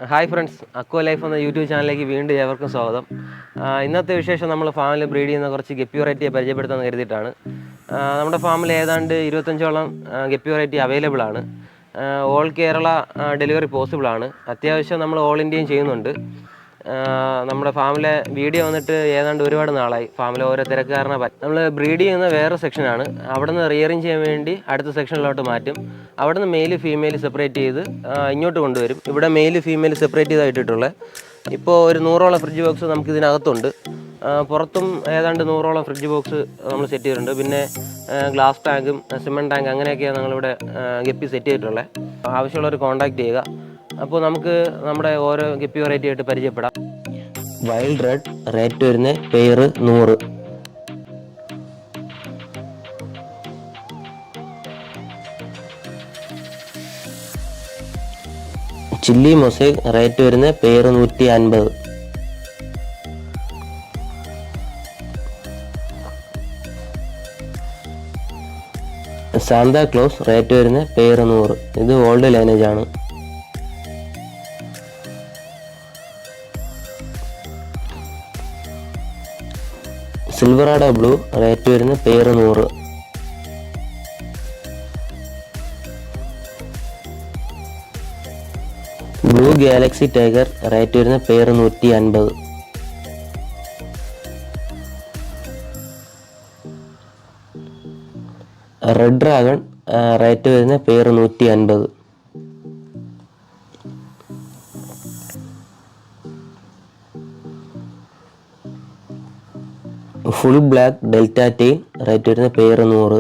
Hi friends, aqua life എന്ന YouTube ചാനലിലേക്ക് വീണ്ടും ഏവർക്കും സ്വാഗതം. ഇന്നത്തെ വിശേഷം നമ്മൾ ഫാമിൽ ബ്രീഡ് ചെയ്യുന്ന കുറച്ച് ഗപ്പി വെറൈറ്റിയെ പരിചയപ്പെടുത്താമെന്ന് കരുതിയിട്ടാണ്. നമ്മുടെ ഫാമിൽ ഏതാണ്ട് 25ഓളം ഗപ്പി വെറൈറ്റി അവൈലബിൾ ആണ്. ഓൾ കേരള ഡെലിവറി പോസിബിൾ ആണ്. അത്യാവശ്യം നമ്മൾ ഓൾ ഇന്ത്യയും ചെയ്യുന്നുണ്ട്. നമ്മുടെ ഫാമിലെ വീഡിയോ വന്നിട്ട് ഏതാണ്ട് ഒരുപാട് നാളായി. ഫാമിലെ ഓരോ തിരക്കാരനെ നമ്മൾ ബ്രീഡ് ചെയ്യുന്ന വേറെ സെക്ഷനാണ്. അവിടെ നിന്ന് റിയറിങ് ചെയ്യാൻ വേണ്ടി അടുത്ത സെക്ഷനിലോട്ട് മാറ്റും. അവിടെ നിന്ന് മെയിൽ ഫീമെയിൽ സെപ്പറേറ്റ് ചെയ്ത് ഇങ്ങോട്ട് കൊണ്ടുവരും. ഇവിടെ മെയിൽ ഫീമെയിൽ സെപ്പറേറ്റ് ചെയ്തായിട്ടുള്ളത്. ഇപ്പോൾ ഒരു 100ഓളം ഫ്രിഡ്ജ് ബോക്സ് നമുക്ക് ഇതിനകത്തുണ്ട്. പുറത്തും ഏതാണ്ട് 100ഓളം ഫ്രിഡ്ജ് ബോക്സ് നമ്മൾ സെറ്റ് ചെയ്തിട്ടുണ്ട്. പിന്നെ ഗ്ലാസ് ടാങ്കും സിമൻറ്റ് ടാങ്ക് അങ്ങനെയൊക്കെയാണ് ഞങ്ങളിവിടെ ഗപ്പി സെറ്റ് ചെയ്തിട്ടുള്ളത്. ആവശ്യമുള്ളവർ കോൺടാക്റ്റ് ചെയ്യുക. അപ്പോൾ നമുക്ക് നമ്മുടെ ഓരോ ഗപ്പി വെറൈറ്റി ആയിട്ട് പരിചയപ്പെടാം. വൈൽഡ് റെഡ് റേറ്റ് വരുന്ന പെയർ 100. ചില്ലി മൊസൈക് റേറ്റ് വരുന്ന പെയർ 150. സാന്താക്ലോസ് റേറ്റ് വരുന്ന പെയർ 100. ഇത് ഓൾഡ് ലൈനേജ് ആണ്. സിൽവറാഡ ബ്ലൂ റേറ്റ് വരുന്ന pair 100. Blue galaxy tiger rate വരുന്ന പെയർ 150. റെഡ് ഡ്രാഗൺ റേറ്റ് വരുന്ന pair 150. Full black delta tail rate വരുന്ന pair 100.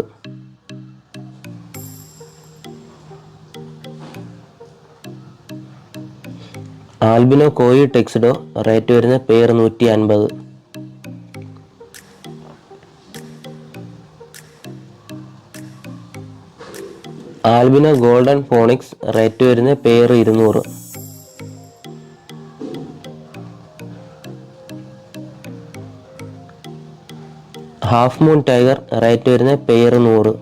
Albino koi tuxedo rate വരുന്ന pair 150. Albino golden phoenix rate വരുന്ന pair 200. Half moon tiger rate വരുന്ന pair 100.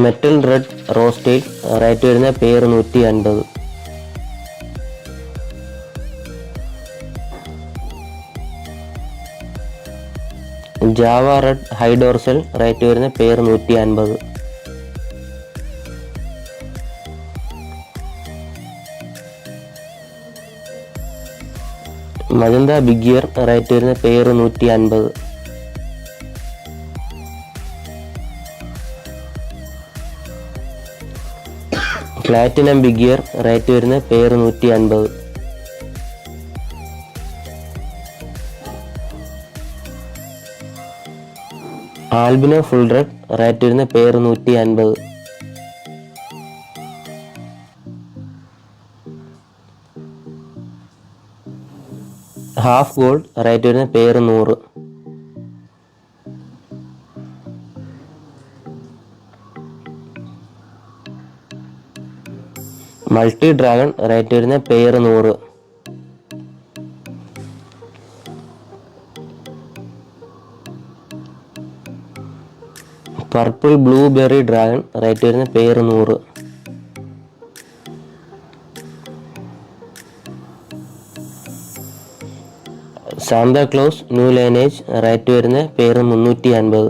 Metal red rosetail rate വരുന്ന pair 150. Java red high dorsal rate വരുന്ന pair 150. Magenta big ear rate വരുന്ന pair 150. Platinum big ear rate വരുന്ന pair 150. Albino full red rate വരുന്ന pair 150. Half gold rate വരുന്ന pair 100. Multi dragon rate വരുന്ന pair 100. Purple blueberry dragon rate വരുന്ന pair 100. Santa Claus new lineage rate വരുന്ന pair 350.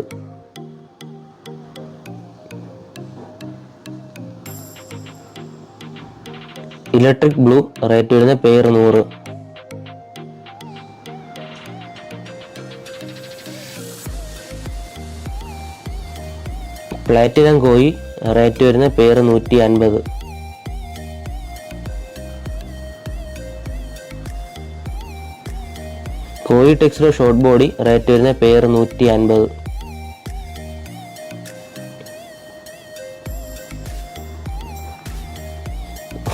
Electric blue rate വരുന്ന pair 100. Platinum കോയി rate വരുന്ന pair 150. കോയി ടെക്സ്ഡോ short body rate വരുന്ന pair 150.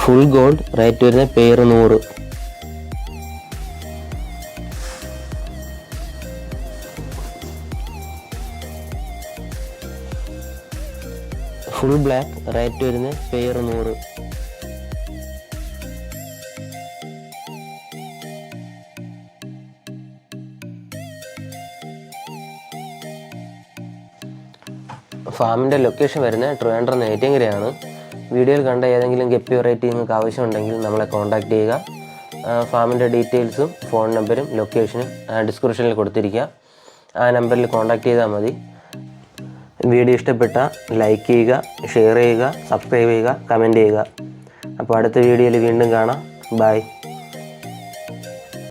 Full gold rate വരുന്ന pair 100. Full black rate വരുന്ന pair 100. ഫാമിൻ്റെ location വരുന്നത് ട്രിവാൻഡ്രം നെയ്യാറ്റിൻകരയാണ്. വീഡിയോയിൽ കണ്ട ഏതെങ്കിലും ഗപ്പി വെറൈറ്റി നിങ്ങൾക്ക് ആവശ്യമുണ്ടെങ്കിൽ നമ്മളെ കോൺടാക്റ്റ് ചെയ്യുക. ഫാമിൻ്റെ ഡീറ്റെയിൽസും ഫോൺ നമ്പരും ലൊക്കേഷനും ഡിസ്ക്രിപ്ഷനിൽ കൊടുത്തിരിക്കുക. ആ നമ്പറിൽ കോൺടാക്റ്റ് ചെയ്താൽ മതി. വീഡിയോ ഇഷ്ടപ്പെട്ടാൽ ലൈക്ക് ചെയ്യുക, ഷെയർ ചെയ്യുക, സബ്സ്ക്രൈബ് ചെയ്യുക, കമൻറ്റ് ചെയ്യുക. അപ്പോൾ അടുത്ത വീഡിയോയിൽ വീണ്ടും കാണാം. ബൈ.